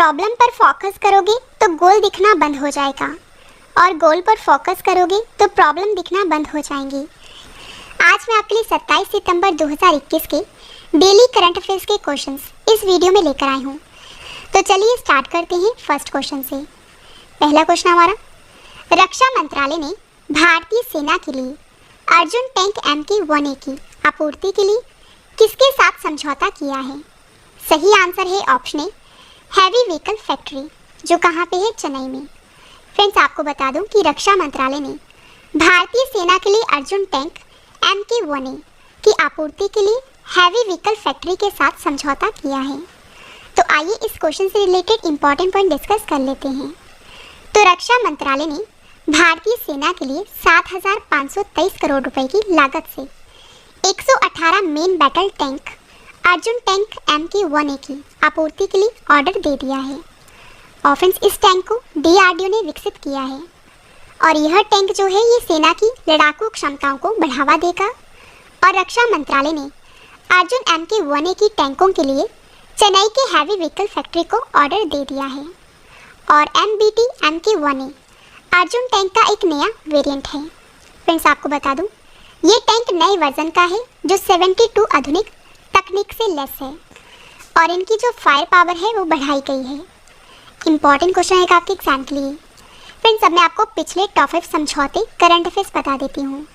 Problem पर focus करोगे तो गोल दिखना बंद हो जाएगा और गोल पर फोकस करोगे तो प्रॉब्लम दिखना बंद हो जाएंगी। आज मैं आपके लिए 27 सितंबर 2021 के डेली करंट अफेयर्स के क्वेश्चंस इस वीडियो में लेकर आई हूँ। तो चलिए स्टार्ट करते हैं फर्स्ट क्वेश्चन से। पहला क्वेश्चन हमारा, रक्षा मंत्रालय ने भारतीय सेना के लिए अर्जुन टैंक MK-1A की आपूर्ति के लिए किसके साथ समझौता किया है? सही आंसर है option A, heavy vehicle factory, जो कहाँ पे है? चेन्नई में। फ्रेंड्स, आपको बता दूं कि रक्षा मंत्रालय ने भारतीय सेना के लिए अर्जुन टैंक MK-1A की आपूर्ति के लिए हैवी व्हीकल फैक्ट्री के साथ समझौता किया है। तो आइए इस क्वेश्चन से रिलेटेड इंपॉर्टेंट पॉइंट डिस्कस कर लेते हैं। तो रक्षा मंत्रालय ने भारतीय सेना के लिए 7,523 करोड़ रुपए की लागत से 118 main battle tank Arjun tank MK-1A की आपूर्ति के लिए ऑर्डर दे दिया है। और फ्रेंड्स, इस टैंक को DRDO ने विकसित किया है और यह टैंक जो है ये सेना की लड़ाकू क्षमताओं को बढ़ावा देगा। और रक्षा मंत्रालय ने अर्जुन MK-1A की टैंकों के लिए चेन्नई के हैवी व्हीकल फैक्ट्री को ऑर्डर दे दिया है। और MBT MK-1A अर्जुन टैंक का एक नया वेरिएंट है। फ्रेंड्स, आपको बता दूं ये टैंक नए वर्जन का है जो 72 आधुनिक तकनीक से लेस है और इनकी जो फायर पावर है वो बढ़ाई गई है। इंपॉर्टेंट क्वेश्चन है आपके एग्जाम के लिए। फ्रेंड्स, अब मैं आपको पिछले टॉप 5 समझौते करंट अफेयर्स बता देती हूँ।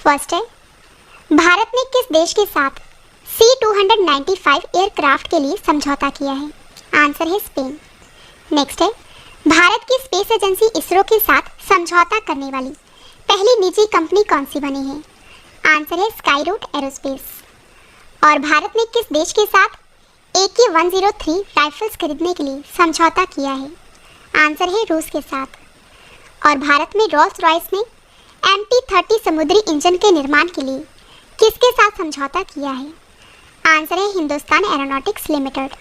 फर्स्ट है, भारत ने किस देश के साथ C-295 एयरक्राफ्ट के लिए समझौता किया है? आंसर है स्पेन। नेक्स्ट है, भारत की स्पेस एजेंसी इसरो के साथ समझौता करने वाली पहली निजी कंपनी कौन सी बनी है? आंसर है स्काई रूट एरोस्पेस। और भारत ने किस देश के साथ AK-103 राइफल्स खरीदने के लिए समझौता किया है? आंसर है रूस के साथ। और भारत में रोल्स रॉयस ने MT-30 समुद्री इंजन के निर्माण के लिए किसके साथ समझौता किया है? आंसर है हिंदुस्तान एरोनॉटिक्स लिमिटेड।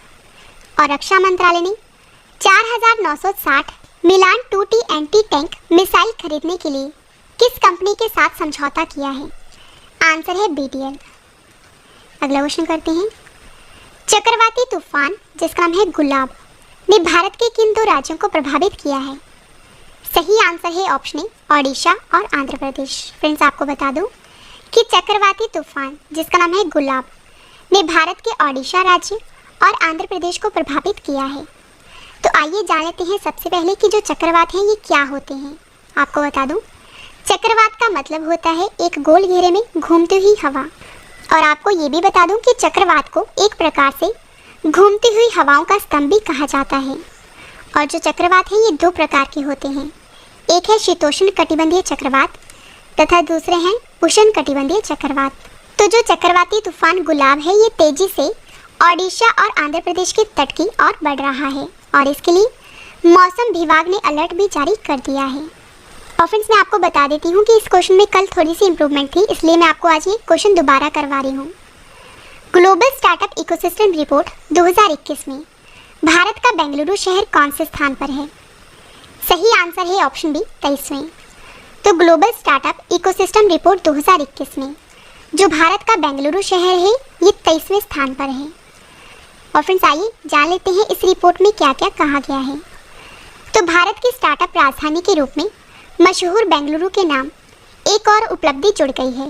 और रक्षा मंत्रालय ने 4,960 मिलान 2T एंटी टैंक मिसाइल खरीदने के लिए किस कंपनी के साथ समझौता किया है? आंसर है BDL। अगला क्वेश्चन करते हैं। चक्रवाती तूफान जिसका नाम है गुलाब ने भारत के किन 2 राज्यों को प्रभावित किया है? सही आंसर है ऑप्शन ए, ओडिशा और आंध्र प्रदेश। फ्रेंड्स, आपको बता दूं कि चक्रवाती तूफान जिसका नाम है गुलाब ने भारत के ओडिशा राज्य और आंध्र प्रदेश को प्रभावित किया है। तो आइए जान लेते हैं सबसे पहले कि जो चक्रवात हैं ये क्या होते हैं। आपको बता दूं चक्रवात का मतलब होता है एक गोल घेरे में घूमती हुई हवा। और आपको ये भी बता दूं कि चक्रवात को एक प्रकार से घूमती हुई हवाओं का स्तंभ भी कहा जाता है। और जो चक्रवात हैं ये 2 प्रकार के होते हैं। एक है शीतोष्ण कटिबंधीय चक्रवात तथा दूसरे हैं उष्ण कटिबंधीय चक्रवात। तो जो चक्रवाती तूफान गुलाब है ये तेजी से ओडिशा और आंध्र प्रदेश के तट की ओर बढ़ रहा है और इसके लिए मौसम विभाग ने अलर्ट भी जारी कर दिया है। और फ्रेंड्स, मैं आपको बता देती हूँ कि इस क्वेश्चन में कल थोड़ी सी इंप्रूवमेंट थी, इसलिए मैं आपको आज ये क्वेश्चन दोबारा करवा रही हूँ। ग्लोबल स्टार्टअप इकोसिस्टम रिपोर्ट 2021 में भारत का बेंगलुरु शहर कौन से स्थान पर है? सही आंसर है ऑप्शन बी, 23वें। तो ग्लोबल स्टार्टअप इकोसिस्टम रिपोर्ट 2021 में जो भारत का बेंगलुरु शहर है ये 23वें स्थान पर है। और फ्रेंड्स, आइए जान लेते हैं इस रिपोर्ट में क्या क्या कहा गया है। तो भारत की स्टार्टअप राजधानी के रूप में मशहूर बेंगलुरु के नाम एक और उपलब्धि जुड़ गई है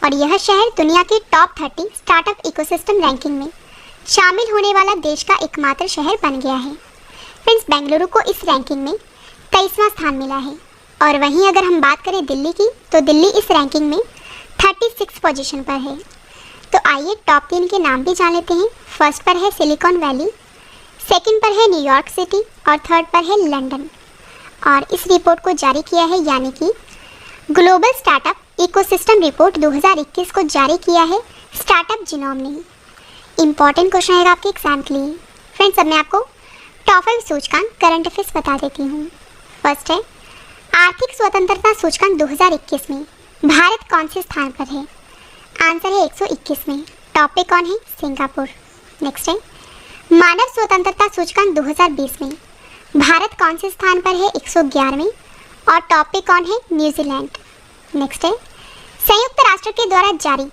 और यह शहर दुनिया के टॉप 30 स्टार्टअप इकोसिस्टम रैंकिंग में शामिल होने वाला देश का एकमात्र शहर बन गया है। फ्रेंड्स, बेंगलुरु को इस रैंकिंग में 23वां स्थान मिला है। और वहीं अगर हम बात करें दिल्ली की, तो दिल्ली इस रैंकिंग में 36 पोजीशन पर है। तो आइए टॉप 3 के नाम भी जान लेते हैं। फर्स्ट पर है सिलिकॉन वैली, सेकंड पर है न्यूयॉर्क सिटी और थर्ड पर है लंदन। और इस रिपोर्ट को जारी किया है यानी कि ग्लोबल स्टार्टअप इकोसिस्टम रिपोर्ट 2021 को जारी किया है स्टार्टअप जिनोम ने। इंपॉर्टेंट क्वेश्चन है आपके एग्जाम के लिए। फ्रेंड्स, अब मैं आपको टॉप 5 सूचकांक करंट अफेयर्स बता देती हूँ। फर्स्ट है, आर्थिक स्वतंत्रता सूचकांक 2021 में भारत कौन से स्थान पर है? आंसर है 121 में। टॉप पे कौन है? सिंगापुर। नेक्स्ट है, मानव स्वतंत्रता सूचकांक 2020 में भारत कौन से स्थान पर है? 111वें। और टॉप पे कौन है? न्यूजीलैंड। नेक्स्ट है, संयुक्त राष्ट्र के द्वारा जारी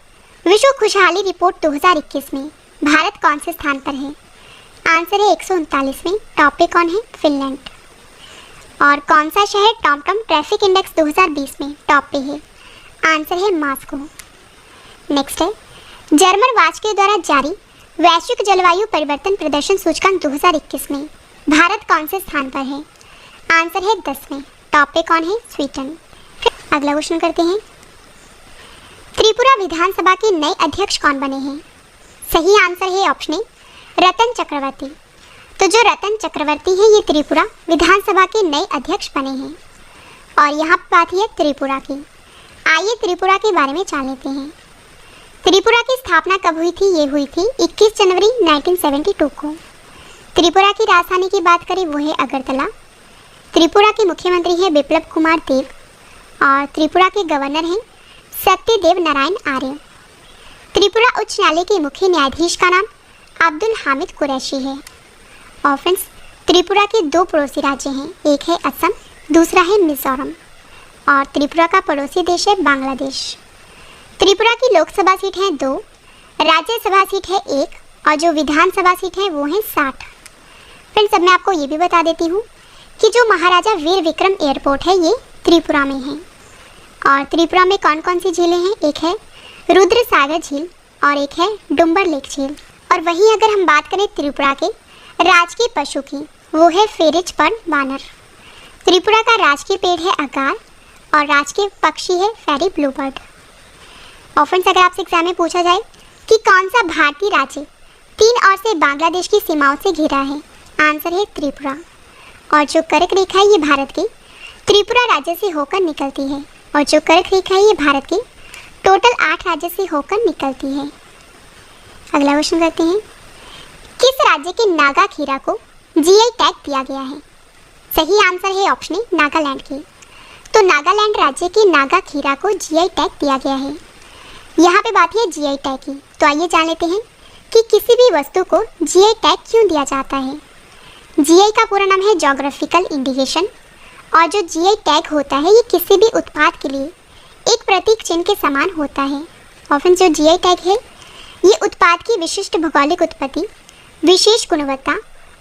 विश्व खुशहाली रिपोर्ट 2021 में भारत कौन से स्थान पर है? आंसर है 139 में। टॉप पे कौन है? फिनलैंड। और कौन सा शहर टॉमटॉम ट्रैफिक इंडेक्स 2020 में टॉप पे है? आंसर है मॉस्को। नेक्स्ट है जर्मन वाचक द्वारा जारी वैश्विक जलवायु परिवर्तन प्रदर्शन सूचकांक 2021 में भारत कौन से स्थान पर है? आंसर है 10 में। टॉप पे कौन है? स्वीडन। अगला क्वेश्चन करते हैं, त्रिपुरा विधानसभा के नए अध्यक्ष कौन बने हैं? सही आंसर है ऑप्शन ए रतन चक्रवर्ती। तो जो रतन चक्रवर्ती है ये त्रिपुरा विधानसभा के नए अध्यक्ष बने हैं। और यहाँ बात है त्रिपुरा की। आइए त्रिपुरा के बारे में जान लेते हैं। त्रिपुरा की स्थापना कब हुई थी? ये हुई थी 21 जनवरी 1972 को। त्रिपुरा की राजधानी की बात करें वो है अगरतला। त्रिपुरा के मुख्यमंत्री हैं बिप्लब कुमार देव और त्रिपुरा के गवर्नर हैं सत्यदेव नारायण आर्य। त्रिपुरा उच्च न्यायालय के मुख्य न्यायाधीश का नाम अब्दुल हामिद कुरैशी है। और फ्रेंड्स त्रिपुरा के दो पड़ोसी राज्य हैं, एक है असम, दूसरा है मिजोरम। और त्रिपुरा का पड़ोसी देश है बांग्लादेश। त्रिपुरा की लोकसभा सीट है 2, राज्यसभा सीट है 1 और जो विधानसभा सीट है वो है 60। फ्रेंड्स अब मैं आपको ये भी बता देती हूँ कि जो महाराजा वीर विक्रम एयरपोर्ट है ये त्रिपुरा में है। और त्रिपुरा में कौन कौन सी झीलें हैं? एक है रुद्र सागर झील और एक है डुम्बर लेक झील। और वहीं अगर हम बात करें त्रिपुरा के राजकीय पशु की वो है फेरिज पर्न वानर। त्रिपुरा का राजकीय पेड़ है अगार और राजकीय पक्षी है फेरी ब्लूबर्ड। और फ्रेंड्स अगर आपसे एग्जाम में पूछा जाए कि कौन सा भारतीय राज्य 3 ओर से बांग्लादेश की सीमाओं से घिरा है? आंसर है त्रिपुरा। और जो कर्क रेखा है ये भारत की त्रिपुरा राज्य से होकर निकलती है। और जो कर्क रेखा है ये भारत की टोटल 8 राज्य से होकर निकलती है। अगला क्वेश्चन करते हैं, किस राज्य के नागा खीरा को जीआई टैग दिया गया है? सही आंसर है ऑप्शन ए नागालैंड की। तो नागालैंड राज्य के नागा खीरा को जीआई टैग दिया गया है। यहाँ पे बात है जीआई टैग की। तो आइए जान लेते हैं कि किसी भी वस्तु को जीआई टैग क्यों दिया जाता है। जीआई का पूरा नाम है ज्योग्राफिकल इंडिकेशन। और जो जीआई टैग होता है ये किसी भी उत्पाद के लिए एक प्रतीक चिन्ह के समान होता है। और फिर जो जीआई टैग है ये उत्पाद की विशिष्ट भौगोलिक उत्पत्ति, विशेष गुणवत्ता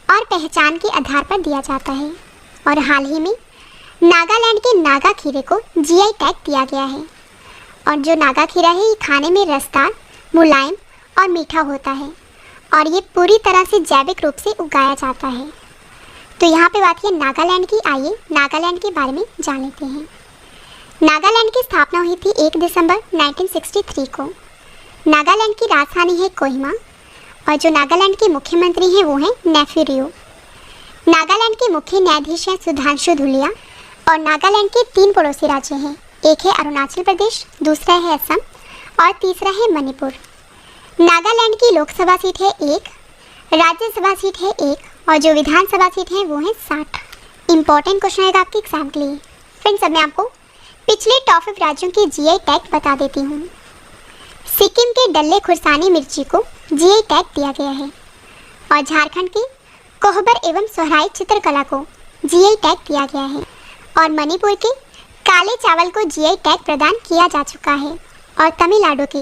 और पहचान के आधार पर दिया जाता है। और हाल ही में नागालैंड के नागा खीरे को जीआई टैग दिया गया है। और जो नागा खीरा है ये खाने में रसदार, मुलायम और मीठा होता है और ये पूरी तरह से जैविक रूप से उगाया जाता है। तो यहाँ पे बात है नागालैंड की। आइए नागालैंड के बारे में जान लेते हैं। नागालैंड की स्थापना हुई थी 1 दिसंबर 1963 को। नागालैंड की राजधानी है कोहिमा और जो नागालैंड के मुख्यमंत्री हैं वो हैं नेफ्यू रियो। नागालैंड के मुख्य न्यायाधीश हैं सुधांशु धुलिया। और नागालैंड के 3 पड़ोसी राज्य हैं, एक है अरुणाचल प्रदेश, दूसरा है असम और तीसरा है मणिपुर। नागालैंड की लोकसभा सीट है 1, राज्यसभा सीट है 1 और जो विधानसभा सीट है वो है 60। इंपॉर्टेंट क्वेश्चन आएगा आपके एग्जाम के लिए। फ्रेंड्स अब मैं आपको पिछले टॉप 5 राज्यों के जीआई टैग बता देती हूँ। सिक्किम के डल्ले खुरसानी मिर्ची को जीआई टैग दिया गया है। और झारखंड के कोहबर एवं सोहराई चित्रकला को जीआई टैग दिया गया है। और मणिपुर के काले चावल को जीआई टैग प्रदान किया जा चुका है। और तमिलनाडु के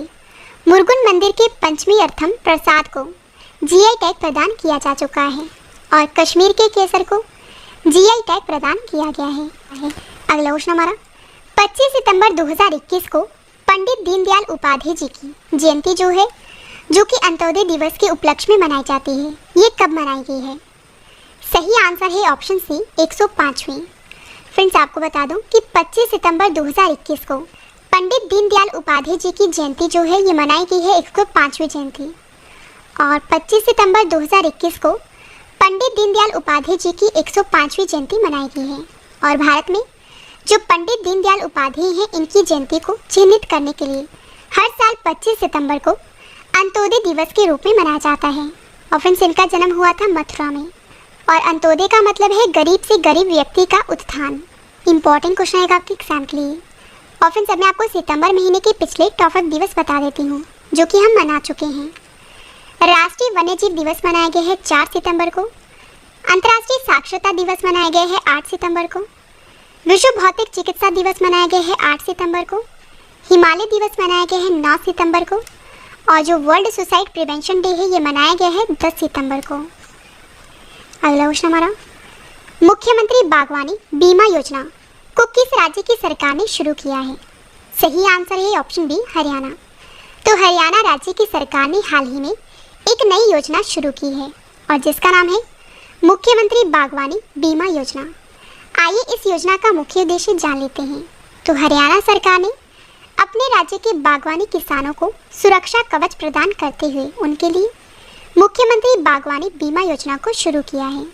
मुरुगन मंदिर के पंचमी अर्थम प्रसाद को जीआई टैग प्रदान किया जा चुका है। और कश्मीर के केसर को जीआई टैग प्रदान किया गया है। अगला क्वेश्चन हमारा 25 सितंबर 2021 को पंडित दीनदयाल उपाध्याय जी की जयंती जो कि अंत्योदय दिवस के उपलक्ष्य में मनाई जाती है, ये कब मनाई गई है? सही आंसर है ऑप्शन सी 105वीं। फ्रेंड्स आपको बता दूं कि 25 सितंबर 2021 को पंडित दीनदयाल उपाध्याय जी की जयंती ये मनाई गई है 105वीं जयंती। और 25 सितंबर 2021 को पंडित दीनदयाल उपाध्याय जी की 105वीं जयंती मनाई गई है। और भारत में जो पंडित दीनदयाल उपाध्याय हैं इनकी जयंती को चिन्हित करने के लिए हर साल 25 सितंबर को अंत्योदय दिवस के रूप में मनाया जाता है। और फ्रेंड्स इनका जन्म हुआ था मथुरा में। और अंत्योदय का मतलब है गरीब से गरीब व्यक्ति का उत्थान। इंपॉर्टेंट क्वेश्चन आएगा आपके एग्जाम के लिए। और फ्रेंड्स अब मैं आपको सितंबर महीने के पिछले टॉप 5 दिवस बता देती हूँ जो कि हम मना चुके हैं। राष्ट्रीय वन्यजीव दिवस मनाया गया है 4 सितंबर को। अंतर्राष्ट्रीय साक्षरता दिवस मनाया गया है 8 सितंबर को। विश्व भौतिक चिकित्सा दिवस मनाया गया है 8 सितंबर को। हिमालय दिवस मनाया गया है 9 सितंबर को। और जो वर्ल्ड सुसाइड प्रिवेंशन डे है ये मनाया गया है 10 सितंबर को। अगला क्वेश्चन हमारा, मुख्यमंत्री बागवानी बीमा योजना को किस राज्य की सरकार ने शुरू किया है? सही आंसर है ऑप्शन बी, हरियाणा। तो हरियाणा राज्य की सरकार ने हाल ही में एक नई योजना शुरू की है और जिसका नाम है मुख्यमंत्री बागवानी बीमा योजना। आइए इस योजना का मुख्य उद्देश्य जान लेते हैं। तो हरियाणा सरकार ने अपने राज्य के बागवानी किसानों को सुरक्षा कवच प्रदान करते हुए उनके लिए मुख्यमंत्री बागवानी बीमा योजना को शुरू किया है।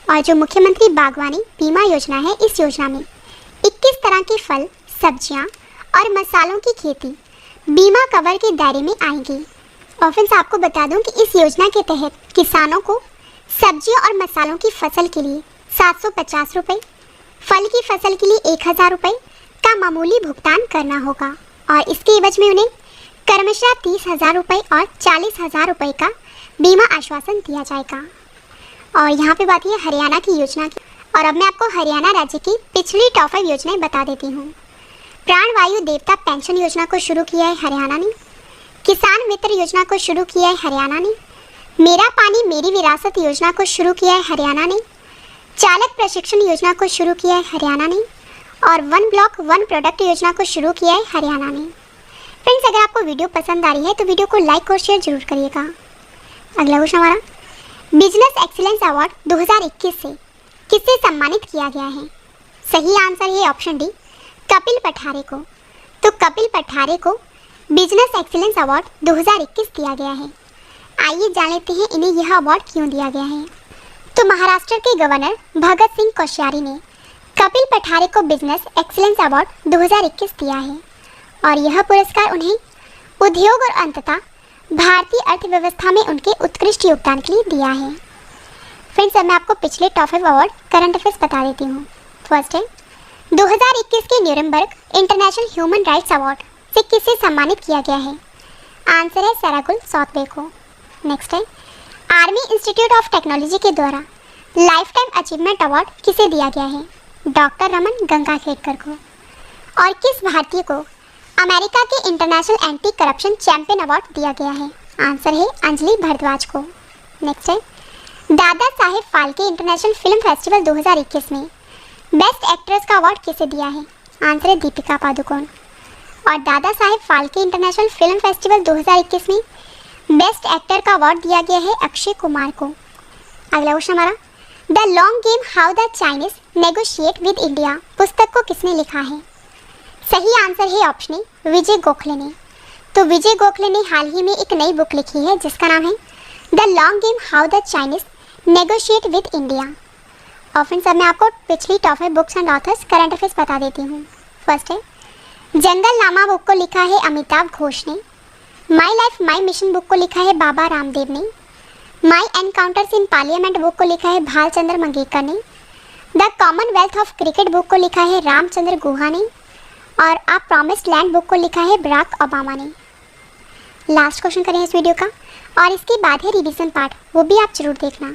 और जो मुख्यमंत्री बागवानी बीमा योजना है, इस योजना में 21 तरह के फल, सब्जियां और मसालों की खेती बीमा कवर के दायरे में आएंगी। और फ्रेंड्स आपको बता दूं कि इस योजना के तहत किसानों को सब्जियों और मसालों की फसल के लिए 750 रुपये, फल की फसल के लिए 1000 रुपये का मामूली भुगतान करना होगा और इसके एवज में उन्हें क्रमशः 30,000 रुपये और 40,000 रुपये का बीमा आश्वासन दिया जाएगा। और यहाँ पे बात है हरियाणा की योजना की। और अब मैं आपको हरियाणा राज्य की पिछली टॉप 5 योजनाएं बता देती हूँ। प्राणवायु देवता पेंशन योजना को शुरू किया है हरियाणा ने। किसान मित्र योजना को शुरू किया है हरियाणा ने। मेरा पानी मेरी विरासत योजना को शुरू किया है हरियाणा ने। चालक प्रशिक्षण योजना को शुरू किया है हरियाणा ने। और वन ब्लॉक वन प्रोडक्ट योजना को शुरू किया है हरियाणा ने। फ्रेंड्स अगर आपको वीडियो पसंद आ रही है तो वीडियो को लाइक और शेयर जरूर करिएगा। अगला क्वेश्चन हमारा, बिजनेस एक्सीलेंस अवार्ड 2021 से किससे सम्मानित किया गया है? सही आंसर है ऑप्शन डी, कपिल पठारे को। तो कपिल पठारे को बिजनेस एक्सीलेंस अवार्ड 2021 दिया गया है। आइए जान लेते हैं इन्हें यह अवार्ड क्यों दिया गया है। तो महाराष्ट्र के गवर्नर भगत सिंह कोश्यारी ने कपिल पठारे को बिजनेस एक्सीलेंस अवार्ड 2021 दिया है और यह पुरस्कार उन्हें उद्योग और अंततः भारतीय अर्थव्यवस्था में उनके उत्कृष्ट योगदान के लिए दिया है। फ्रेंड्स अब मैं आपको पिछले टॉप 5 अवार्ड करंट अफेयर्स बता देती हूँ। फर्स्ट है 2021 के Nuremberg international human rights award से किसे सम्मानित किया गया है? आंसर है सरागुल सौतबे को। नेक्स्ट है आर्मी इंस्टीट्यूट ऑफ टेक्नोलॉजी के द्वारा लाइफ टाइम अचीवमेंट अवार्ड किसे दिया गया है? डॉक्टर रमन गंगाखेडकर को। और किस भारतीय को अमेरिका के international anti corruption champion award दिया गया है? आंसर है अंजलि भारद्वाज को। नेक्स्ट है Dada Saheb Phalke international film festival 2021 में बेस्ट एक्ट्रेस का अवार्ड किसे दिया है? आंसर है दीपिका पादुकोण। और Dada Saheb Phalke international film festival 2021 में बेस्ट एक्टर का अवार्ड दिया गया है अक्षय कुमार को। अगला क्वेश्चन हमारा, the long game how the Chinese negotiate with India पुस्तक को किसने लिखा है? सही आंसर है ऑप्शन ए, विजय गोखले ने। तो विजय गोखले ने हाल ही में एक नई बुक लिखी है जिसका नाम है the long game how the Chinese negotiate with India. और फ्रेंड्स अब मैं आपको पिछली top 5 books and authors current affairs बता देती हूँ। फर्स्ट है जंगल नामा बुक को लिखा है अमिताभ घोष ने। My life my mission book को लिखा है बाबा रामदेव ने। माई एनकाउंटर्स इन पार्लियामेंट बुक को लिखा है भालचंद्र मंगेकर ने। The Commonwealth of cricket book को लिखा है रामचंद्र गुहा ने। और आ प्रॉमिस्ड लैंड बुक को लिखा है बराक ओबामा ने। लास्ट क्वेश्चन करें इस वीडियो का और इसके बाद है रिवीजन पार्ट, वो भी आप जरूर देखना।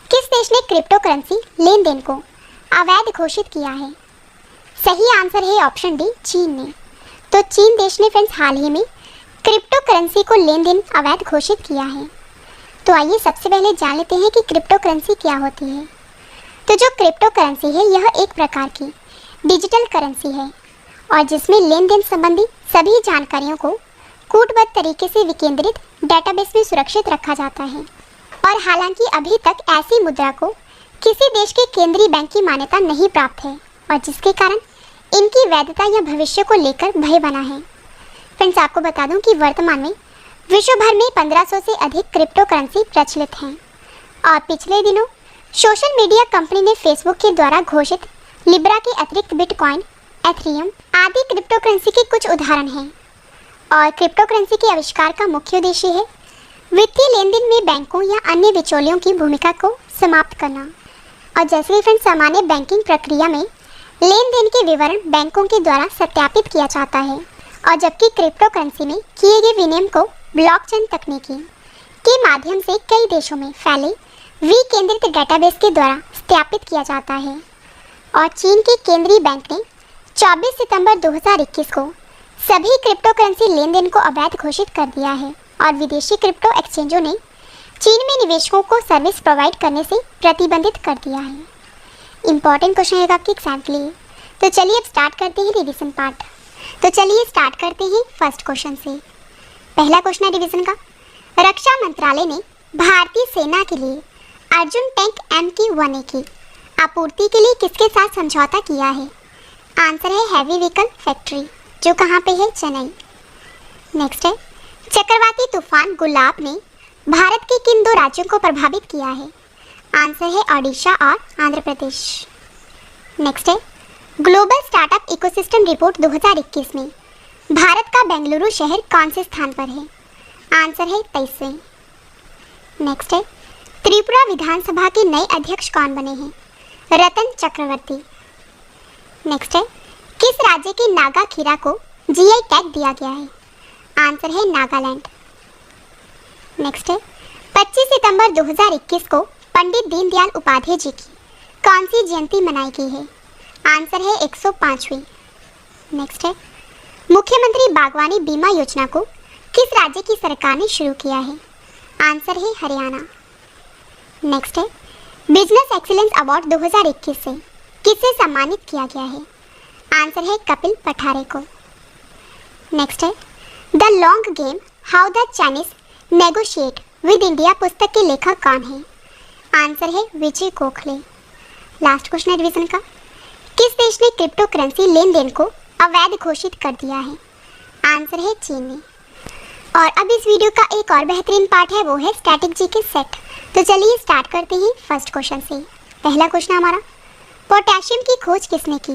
किस देश ने क्रिप्टो करेंसी लेन देन को अवैध घोषित किया है? सही आंसर है ऑप्शन डी, चीन ने। तो चीन देश ने फ्रेंड्स हाल ही में क्रिप्टो करेंसी को लेन देन अवैध घोषित किया है। तो आइए सबसे पहले जान लेते हैं कि क्रिप्टो करेंसी क्या होती है। तो जो क्रिप्टो करेंसी है यह एक प्रकार की डिजिटल करेंसी है और जिसमें लेन देन संबंधी सभी जानकारियों को कूटबद्ध तरीके से विकेंद्रित डेटाबेस में सुरक्षित रखा जाता है। और हालांकि अभी तक ऐसी मुद्रा को किसी देश के केंद्रीय बैंक की मान्यता नहीं प्राप्त है और जिसके कारण इनकी वैधता या भविष्य को लेकर भय बना है। फ्रेंड्स आपको बता दूं कि वर्तमान में विश्व भर में 1500 से अधिक क्रिप्टो करेंसी प्रचलित हैं। और पिछले दिनों सोशल मीडिया कंपनी ने फेसबुक के द्वारा घोषित लिब्रा के अतिरिक्त बिटकॉइन, एथेरियम आदि क्रिप्टो करेंसी के कुछ उदाहरण हैं। और क्रिप्टो करेंसी के आविष्कार का मुख्य उद्देश्य है वित्तीय लेन देन में बैंकों या अन्य बिचौलियों की भूमिका को समाप्त करना। और जैसे ही फ्रेंड्स सामान्य बैंकिंग प्रक्रिया में लेन देन के विवरण बैंकों के द्वारा सत्यापित किया जाता है और जबकि क्रिप्टो करेंसी में किए गए विनिमय को ब्लॉकचेन तकनीकी के माध्यम से कई देशों में फैले विकेंद्रित डेटाबेस के द्वारा सत्यापित किया जाता है। और चीन के केंद्रीय बैंक ने 24 सितंबर 2021 को सभी क्रिप्टो करेंसी लेन देन को अवैध घोषित कर दिया है और विदेशी क्रिप्टो एक्सचेंजों ने चीन में निवेशकों को सर्विस प्रोवाइड करने से प्रतिबंधित कर दिया है। इंपॉर्टेंट क्वेश्चन है आपके एग्जाम के लिए। तो चलिए अब स्टार्ट करते हैं रिवीजन पार्ट। तो चलिए स्टार्ट करते हैं फर्स्ट क्वेश्चन से। पहला क्वेश्चन है रिवीजन का, रक्षा मंत्रालय ने भारतीय सेना के लिए अर्जुन टैंक MQ-1A की आपूर्ति के लिए किसके साथ समझौता किया है? आंसर है हैवी व्हीकल फैक्ट्री, जो कहाँ पे है? चेन्नई। नेक्स्ट है, चक्रवाती तूफान गुलाब ने भारत के किन दो राज्यों को प्रभावित किया है? आंसर है ओडिशा और आंध्र प्रदेश। नेक्स्ट है, ग्लोबल स्टार्टअप इकोसिस्टम रिपोर्ट 2021 में भारत का बेंगलुरु शहर कौन से स्थान पर है? आंसर है 23वें। नेक्स्ट है, त्रिपुरा विधानसभा के नए अध्यक्ष कौन बने हैं? रतन चक्रवर्ती। नेक्स्ट है, किस राज्य के नागा खीरा को GI टैग दिया गया है? आंसर है नागालैंड। नेक्स्ट है, 25 सितंबर 2021 को पंडित दीनदयाल उपाध्याय जी की कौन सी जयंती मनाई गई है? आंसर है 105वीं। नेक्स्ट है, मुख्यमंत्री बागवानी बीमा योजना को किस राज्य की सरकार ने शुरू किया है? आंसर है हरियाणा। नेक्स्ट है, बिजनेस एक्सीलेंस अवार्ड 2021 से किसे सम्मानित किया गया है? आंसर है कपिल पठारे को। नेक्स्ट है, the long game how the Chinese negotiate with India पुस्तक के लेखक कौन है? आंसर है विजय गोखले। लास्ट क्वेश्चन है रिवीजन का, किस देश ने क्रिप्टो करेंसी लेन देन को अवैध घोषित कर दिया है? आंसर है चीन ने। और अब इस वीडियो का एक और बेहतरीन पार्ट है, वो है स्टैटिक जी के सेट। तो चलिए स्टार्ट करते हैं फर्स्ट क्वेश्चन से। पहला क्वेश्चन हमारा, पोटेशियम की खोज किसने की?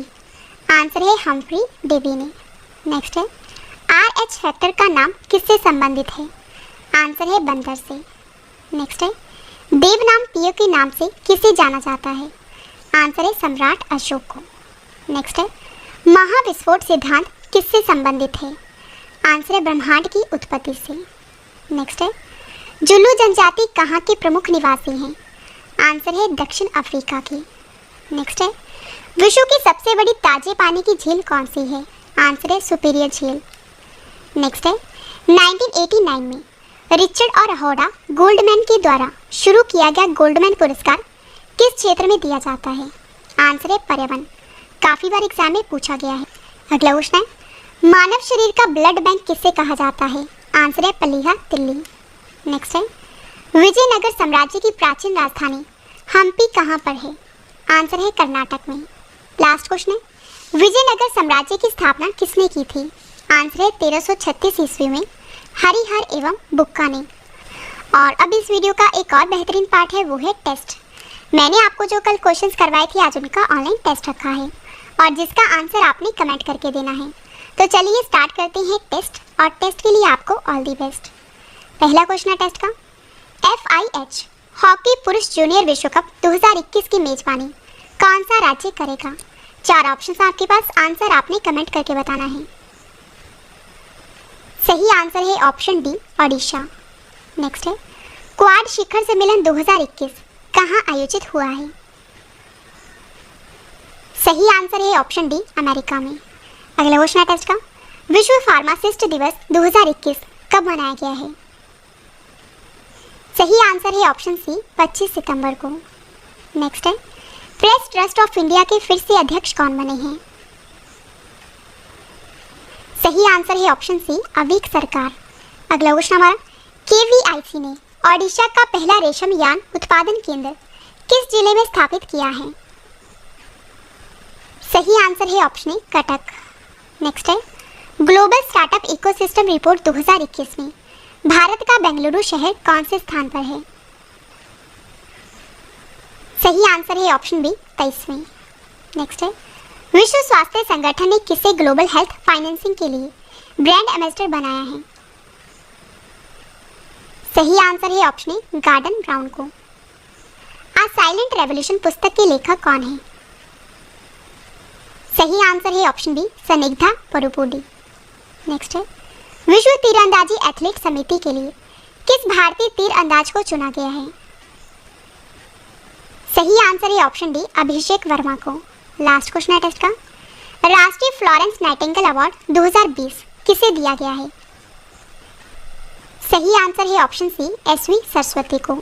आंसर है हम्फ्री डेवी ने। नेक्स्ट है, RH फैक्टर का नाम किससे संबंधित है? आंसर है बंदर से। नेक्स्ट है, देवनाम पीओ के नाम से किसे जाना जाता है? आंसर है सम्राट अशोक को। नेक्स्ट है, महाविस्फोट सिद्धांत किससे संबंधित है? आंसर है ब्रह्मांड की उत्पत्ति से। नेक्स्ट है, जुलू जनजाति कहाँ के प्रमुख निवासी हैं? आंसर है दक्षिण अफ्रीका की। नेक्स्ट है, विश्व की सबसे बड़ी ताजे पानी की झील कौन सी है? आंसर है सुपीरियर झील। नेक्स्ट है, 1989 में रिचर्ड और होडा गोल्डमैन के द्वारा शुरू किया गया गोल्डमैन पुरस्कार किस क्षेत्र में दिया जाता है? आंसर है पर्यावरण। काफ़ी बार एग्जाम में पूछा गया है। अगला क्वेश्चन है, मानव शरीर का ब्लड बैंक किसे कहा जाता है? आंसर है पलिहा दिल्ली। नेक्स्ट है, विजयनगर साम्राज्य की प्राचीन राजधानी हम्पी कहाँ पर है? आंसर है कर्नाटक में। लास्ट क्वेश्चन है, विजयनगर साम्राज्य की स्थापना किसने की थी? आंसर है 1336 ईस्वी में हरिहर एवं बुक्का ने। और अब इस वीडियो का एक और बेहतरीन पार्ट है, वो है टेस्ट। मैंने आपको जो कल क्वेश्चंस करवाए थे, आज उनका ऑनलाइन टेस्ट रखा है और जिसका आंसर आपने कमेंट करके देना है। तो चलिए स्टार्ट करते हैं टेस्ट, और टेस्ट के लिए आपको ऑल दी बेस्ट। पहला क्वेश्चन है टेस्ट का, FIH हॉकी पुरुष जूनियर विश्व कप 2021 की मेजबानी कौन सा राज्य करेगा? 4 ऑप्शन आपके पास, आंसर आपने कमेंट करके बताना है। सही आंसर है ऑप्शन डी, ओडिशा। नेक्स्ट है, क्वाड शिखर सम्मेलन 2021 कहाँ आयोजित हुआ है? सही आंसर है ऑप्शन डी, अमेरिका में। अगला क्वेश्चन है टेस्ट का, विश्व फार्मासिस्ट दिवस 2021 कब मनाया गया है? सही आंसर है ऑप्शन सी, 25 सितंबर को। नेक्स्ट है, प्रेस ट्रस्ट ऑफ इंडिया के फिर से अध्यक्ष कौन बने हैं? सही आंसर है ऑप्शन सी, अवीक सरकार। अगला क्वेश्चन हमारा, KVIC ने ओडिशा का पहला रेशम यान उत्पादन केंद्र किस जिले में स्थापित किया है? सही आंसर है ऑप्शन ए, कटक। नेक्स्ट है, ग्लोबल स्टार्टअप इकोसिस्टम रिपोर्ट 2021 में भारत का बेंगलुरु शहर कौन से स्थान पर है? सही आंसर है ऑप्शन बी, 23वें। नेक्स्ट है, विश्व स्वास्थ्य संगठन ने किसे ग्लोबल हेल्थ फाइनेंसिंग के लिए ब्रांड एम्बेसडर बनाया है? सही आंसर है ऑप्शन ए, गार्डन ब्राउन को। आ साइलेंट रेवोल्यूशन पुस्तक के लेखक कौन है? सही आंसर है ऑप्शन बी, सनिग्धा परुपुडी। नेक्स्ट है, विश्व तीरंदाजी एथलीट समिति के लिए किस भारतीय तीरंदाज को चुना गया है? सही आंसर है ऑप्शन डी, अभिषेक वर्मा को। लास्ट क्वेश्चन है टेस्ट का, राष्ट्रीय फ्लोरेंस नाइटिंगेल अवार्ड 2020 किसे दिया गया है? सही आंसर है ऑप्शन सी, एसवी सरस्वती को।